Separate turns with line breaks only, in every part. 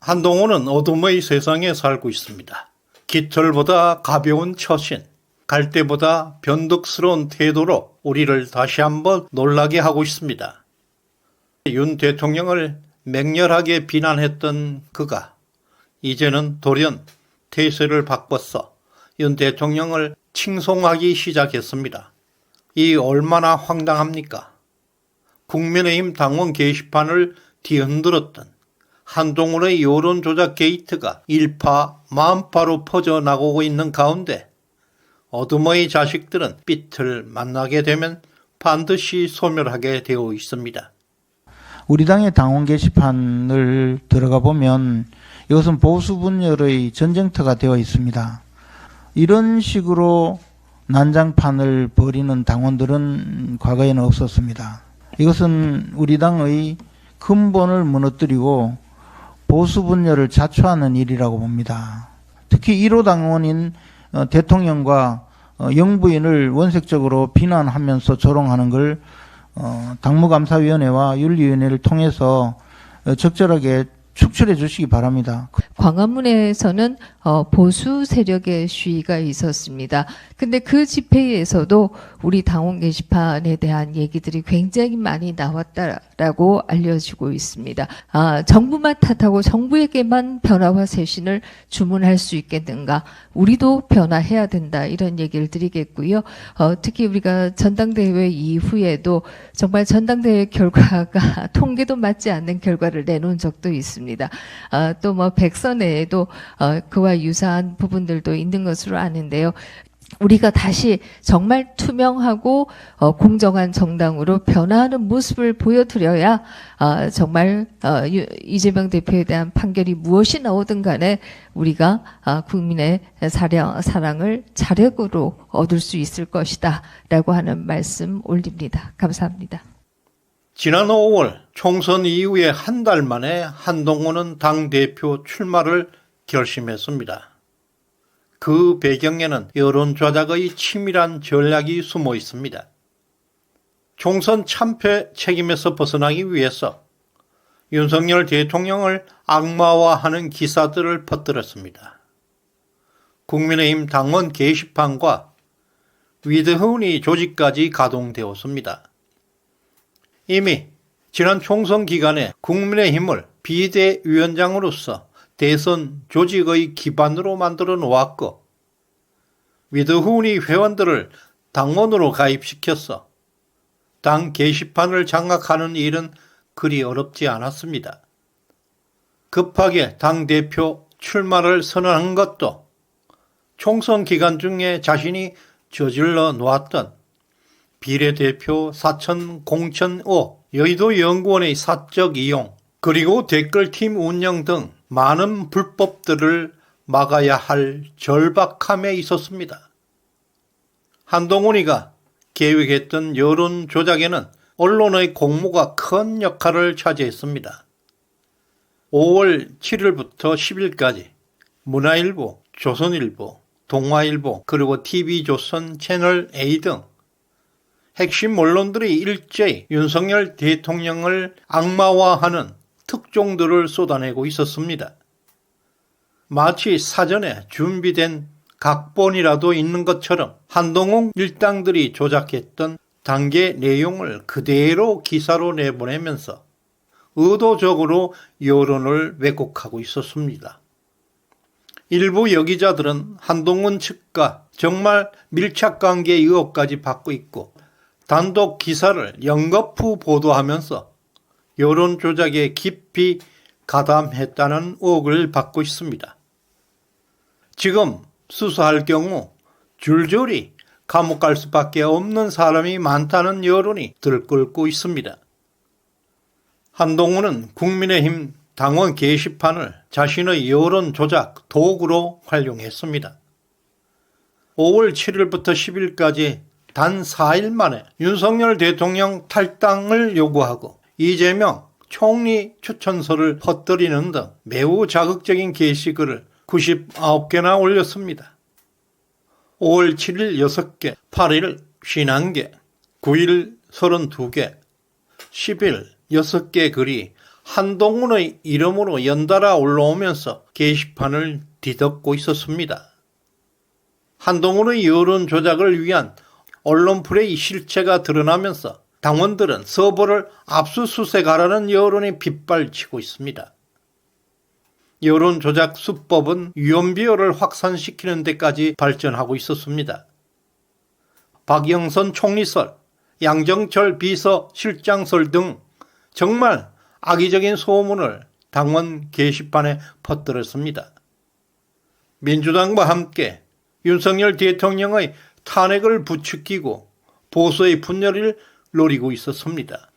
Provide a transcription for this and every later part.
한동훈은 어둠의 세상에 살고 있습니다. 깃털보다 가벼운 처신, 갈대보다 변덕스러운 태도로 우리를 다시 한번 놀라게 하고 있습니다. 윤 대통령을 맹렬하게 비난했던 그가 이제는 돌연 태세를 바꿔서 윤 대통령을 칭송하기 시작했습니다. 이 얼마나 황당합니까? 국민의힘 당원 게시판을 뒤흔들었던 한동훈의 여론조작 게이트가 일파만파로 퍼져나가고 있는 가운데 어둠의 자식들은 빛을 만나게 되면 반드시 소멸하게 되어 있습니다.
우리 당의 당원 게시판을 들어가 보면 이것은 보수 분열의 전쟁터가 되어 있습니다. 이런 식으로 난장판을 벌이는 당원들은 과거에는 없었습니다. 이것은 우리 당의 근본을 무너뜨리고 보수 분열을 자초하는 일이라고 봅니다. 특히 1호 당원인 대통령과 영부인을 원색적으로 비난하면서 조롱하는 걸 당무감사위원회와 윤리위원회를 통해서 적절하게 축출해 주시기 바랍니다.
광화문에서는 보수 세력의 시위가 있었습니다. 근데 그 집회에서도 우리 당원 게시판에 대한 얘기들이 굉장히 많이 나왔다라고 알려지고 있습니다. 정부만 탓하고 정부에게만 변화와 쇄신을 주문할 수 있겠는가? 우리도 변화해야 된다. 이런 얘기를 드리겠고요. 특히 우리가 전당대회 이후에도 정말 전당대회 결과가 통계도 맞지 않는 결과를 내놓은 적도 있습니다. 또 뭐 백선에도 그와 유사한 부분들도 있는 것으로 아는데요. 우리가 다시 정말 투명하고 공정한 정당으로 변화하는 모습을 보여드려야 정말 이재명 대표에 대한 판결이 무엇이 나오든 간에 우리가 국민의 사랑을 자력으로 얻을 수 있을 것이다 라고 하는 말씀 올립니다. 감사합니다.
지난 5월 총선 이후에 한 달 만에 한동훈은 당대표 출마를 결심했습니다. 그 배경에는 여론 조작의 치밀한 전략이 숨어 있습니다. 총선 참패 책임에서 벗어나기 위해서 윤석열 대통령을 악마화하는 기사들을 퍼뜨렸습니다. 국민의힘 당원 게시판과 위드훈이 조직까지 가동되었습니다. 이미 지난 총선 기간에 국민의힘을 비대위원장으로서 대선 조직의 기반으로 만들어 놓았고 위드훈이 회원들을 당원으로 가입시켜서 당 게시판을 장악하는 일은 그리 어렵지 않았습니다. 급하게 당대표 출마를 선언한 것도 총선 기간 중에 자신이 저질러 놓았던 비례대표 사천 공천 의혹, 여의도 연구원의 사적 이용, 그리고 댓글팀 운영 등 많은 불법들을 막아야 할 절박함에 있었습니다. 한동훈이가 계획했던 여론 조작에는 언론의 공모가 큰 역할을 차지했습니다. 5월 7일부터 10일까지 문화일보, 조선일보, 동아일보, 그리고 TV조선 채널 A 등 핵심 언론들이 일제히 윤석열 대통령을 악마화하는 특종들을 쏟아내고 있었습니다. 마치 사전에 준비된 각본이라도 있는 것처럼 한동훈 일당들이 조작했던 단계 내용을 그대로 기사로 내보내면서 의도적으로 여론을 왜곡하고 있었습니다. 일부 여기자들은 한동훈 측과 정말 밀착관계 의혹까지 받고 있고 단독 기사를 연거푸 보도하면서 여론 조작에 깊이 가담했다는 의혹을 받고 있습니다. 지금 수사할 경우 줄줄이 감옥 갈 수밖에 없는 사람이 많다는 여론이 들끓고 있습니다. 한동훈은 국민의힘 당원 게시판을 자신의 여론 조작 도구로 활용했습니다. 5월 7일부터 10일까지 단 4일 만에 윤석열 대통령 탈당을 요구하고 이재명 총리 추천서를 퍼뜨리는 등 매우 자극적인 게시글을 99개나 올렸습니다. 5월 7일 6개, 8일 51개, 9일 32개, 10일 6개 글이 한동훈의 이름으로 연달아 올라오면서 게시판을 뒤덮고 있었습니다. 한동훈의 여론 조작을 위한 언론 플레이 실체가 드러나면서 당원들은 서버를 압수수색하라는 여론이 빗발치고 있습니다. 여론 조작 수법은 유언비어를 확산시키는 데까지 발전하고 있었습니다. 박영선 총리설, 양정철 비서실장설 등 정말 악의적인 소문을 당원 게시판에 퍼뜨렸습니다. 민주당과 함께 윤석열 대통령의 탄핵을 부추기고 보수의 분열을 노리고 있었습니다.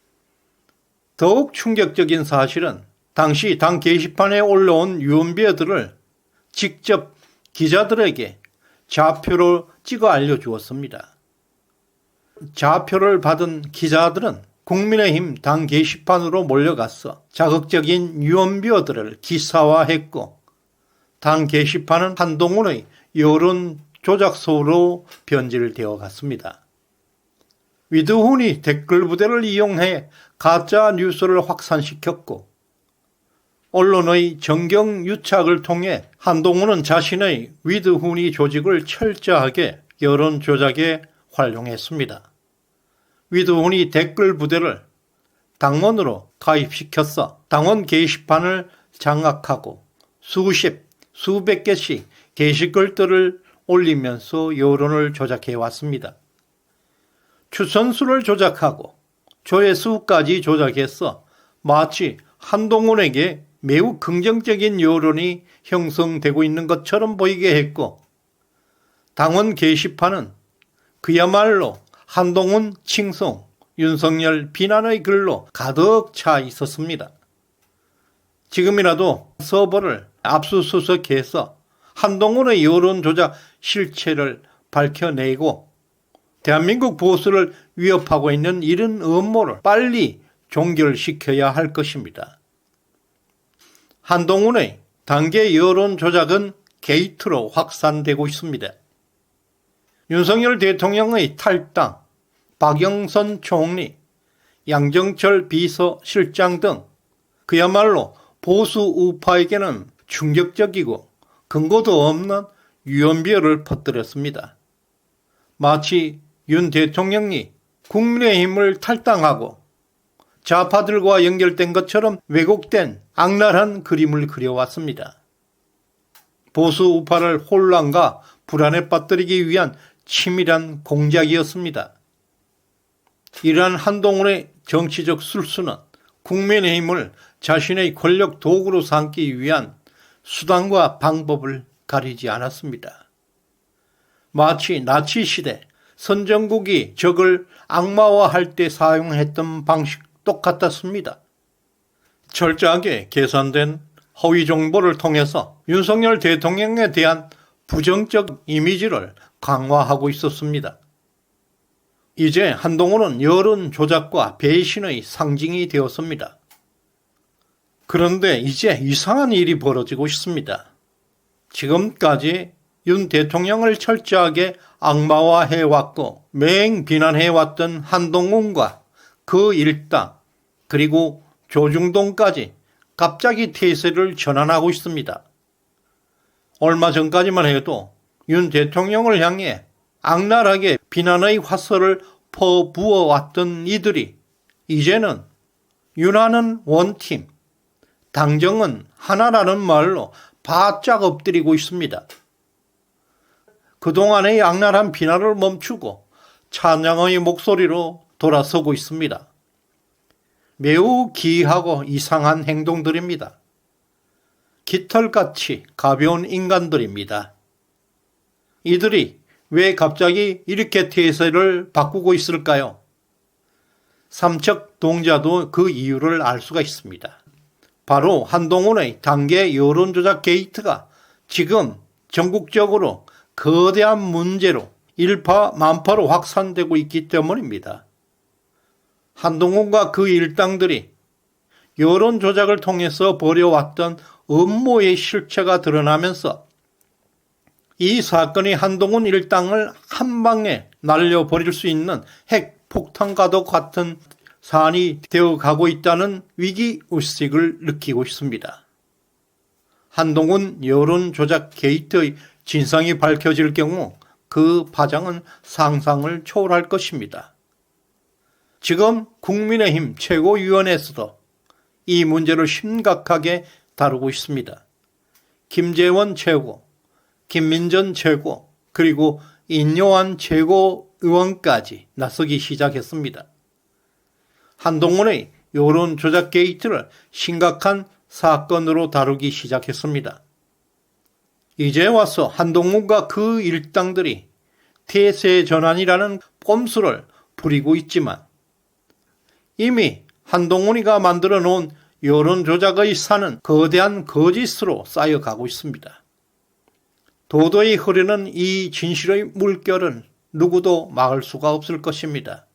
더욱 충격적인 사실은 당시 당 게시판에 올라온 유언비어들을 직접 기자들에게 좌표로 찍어 알려주었습니다. 좌표를 받은 기자들은 국민의힘 당 게시판으로 몰려가서 자극적인 유언비어들을 기사화했고 당 게시판은 한동훈의 여론 조작소로 변질되어 갔습니다. 위드훈이 댓글 부대를 이용해 가짜 뉴스를 확산시켰고 언론의 정경유착을 통해 한동훈은 자신의 위드훈이 조직을 철저하게 여론 조작에 활용했습니다. 위드훈이 댓글 부대를 당원으로 가입시켜서 당원 게시판을 장악하고 수십, 수백 개씩 게시글들을 올리면서 여론을 조작해 왔습니다. 추천수를 조작하고 조회수까지 조작해서 마치 한동훈에게 매우 긍정적인 여론이 형성되고 있는 것처럼 보이게 했고 당원 게시판은 그야말로 한동훈 칭송, 윤석열 비난의 글로 가득 차 있었습니다. 지금이라도 서버를 압수수색해서 한동훈의 여론 조작 실체를 밝혀내고 대한민국 보수를 위협하고 있는 이런 음모를 빨리 종결시켜야 할 것입니다. 한동훈의 단계 여론 조작은 게이트로 확산되고 있습니다. 윤석열 대통령의 탈당, 박영선 총리, 양정철 비서실장 등 그야말로 보수 우파에게는 충격적이고 근거도 없는 유언비어를 퍼뜨렸습니다. 마치 윤 대통령이 국민의힘을 탈당하고 좌파들과 연결된 것처럼 왜곡된 악랄한 그림을 그려왔습니다. 보수 우파를 혼란과 불안에 빠뜨리기 위한 치밀한 공작이었습니다. 이러한 한동훈의 정치적 술수는 국민의힘을 자신의 권력 도구로 삼기 위한 수단과 방법을 가리지 않았습니다. 마치 나치 시대 선정국이 적을 악마화할 때 사용했던 방식 똑같았습니다. 철저하게 계산된 허위 정보를 통해서 윤석열 대통령에 대한 부정적 이미지를 강화하고 있었습니다. 이제 한동훈은 여론 조작과 배신의 상징이 되었습니다. 그런데 이제 이상한 일이 벌어지고 있습니다. 지금까지 윤 대통령을 철저하게 악마화해왔고 맹 비난해왔던 한동훈과 그 일당 그리고 조중동까지 갑자기 태세를 전환하고 있습니다. 얼마 전까지만 해도 윤 대통령을 향해 악랄하게 비난의 화살을 퍼부어왔던 이들이 이제는 윤하는 원팀, 당정은 하나라는 말로 바짝 엎드리고 있습니다. 그동안의 악랄한 비난을 멈추고 찬양의 목소리로 돌아서고 있습니다. 매우 기이하고 이상한 행동들입니다. 깃털같이 가벼운 인간들입니다. 이들이 왜 갑자기 이렇게 태세를 바꾸고 있을까요? 삼척동자도 그 이유를 알 수가 있습니다. 바로 한동훈의 단계 여론조작 게이트가 지금 전국적으로 거대한 문제로 일파만파로 확산되고 있기 때문입니다. 한동훈과 그 일당들이 여론조작을 통해서 벌여왔던 음모의 실체가 드러나면서 이 사건이 한동훈 일당을 한 방에 날려버릴 수 있는 핵폭탄과도 같은 사안이 되어가고 있다는 위기의식을 느끼고 있습니다. 한동훈 여론조작 게이트의 진상이 밝혀질 경우 그 파장은 상상을 초월할 것입니다. 지금 국민의힘 최고위원회에서도 이 문제를 심각하게 다루고 있습니다. 김재원 최고, 김민전 최고, 그리고 인요한 최고위원까지 나서기 시작했습니다. 한동훈의 여론조작 게이트를 심각한 사건으로 다루기 시작했습니다. 이제 와서 한동훈과 그 일당들이 태세 전환이라는 꼼수를 부리고 있지만 이미 한동훈이가 만들어 놓은 여론조작의 산은 거대한 거짓으로 쌓여가고 있습니다. 도도히 흐르는 이 진실의 물결은 누구도 막을 수가 없을 것입니다.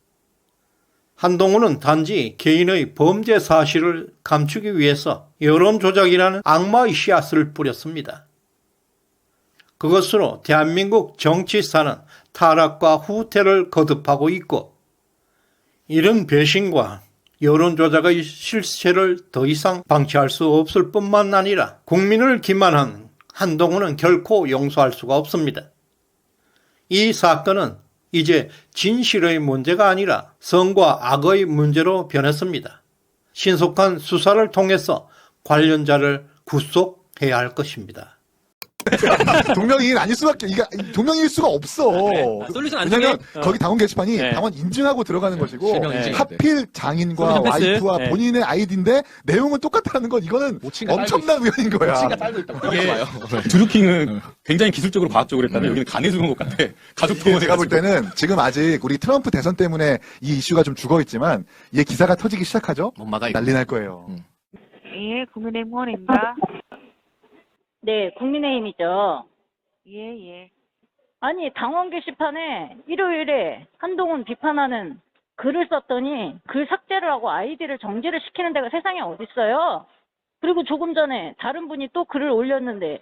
한동훈은 단지 개인의 범죄 사실을 감추기 위해서 여론조작이라는 악마의 씨앗을 뿌렸습니다. 그것으로 대한민국 정치사는 타락과 후퇴를 거듭하고 있고 이런 배신과 여론조작의 실체를 더 이상 방치할 수 없을 뿐만 아니라 국민을 기만한 한동훈은 결코 용서할 수가 없습니다. 이 사건은 이제 진실의 문제가 아니라 성과 악의 문제로 변했습니다. 신속한 수사를 통해서 관련자를 구속해야 할 것입니다.
동명이인 아닐 수밖에 이게 동명이일 수가 없어.
솔루션 안
왜냐면
중에
거기 당원 게시판이
네.
당원 인증하고 들어가는 것이고
실명 인증.
하필 장인과
솔루션 패스.
와이프와
네.
본인의 아이디인데 내용은 똑같다는 건 이거는 엄청난 우연인 거야.
이게 드루킹은 굉장히 기술적으로 과학적으로 했다면 여기는 간에 죽은 것 같아. 가족 동원해
제가 볼 때는 지금 아직 우리 트럼프 대선 때문에 이 이슈가 좀 죽어 있지만 얘 기사가 터지기 시작하죠. 난리 날 거예요.
예, 국민의힘 의원입니다.
네, 국민의힘이죠.
예.
아니, 당원 게시판에 일요일에 한동훈 비판하는 글을 썼더니 글 삭제를 하고 아이디를 정지를 시키는 데가 세상에 어딨어요. 그리고 조금 전에 다른 분이 또 글을 올렸는데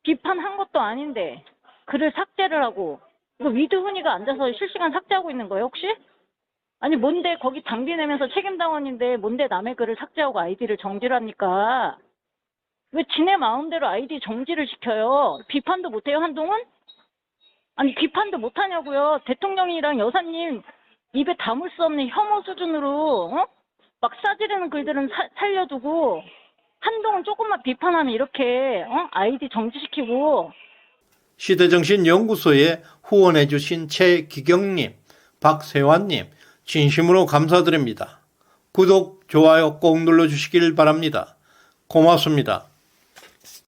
비판한 것도 아닌데 글을 삭제를 하고 이거 위드훈이가 앉아서 실시간 삭제하고 있는 거예요, 혹시? 아니, 뭔데 거기 당비 내면서 책임당원인데 뭔데 남의 글을 삭제하고 아이디를 정지를 합니까? 왜 지네 마음대로 아이디 정지를 시켜요? 비판도 못해요, 한동훈? 아니, 비판도 못하냐고요. 대통령이랑 여사님 입에 담을 수 없는 혐오 수준으로 막 싸지르는 글들은 살려두고 한동훈 조금만 비판하면 이렇게 아이디 정지시키고.
시대정신연구소에 후원해 주신 최기경님, 박세환님 진심으로 감사드립니다. 구독, 좋아요 꼭 눌러주시길 바랍니다. 고맙습니다.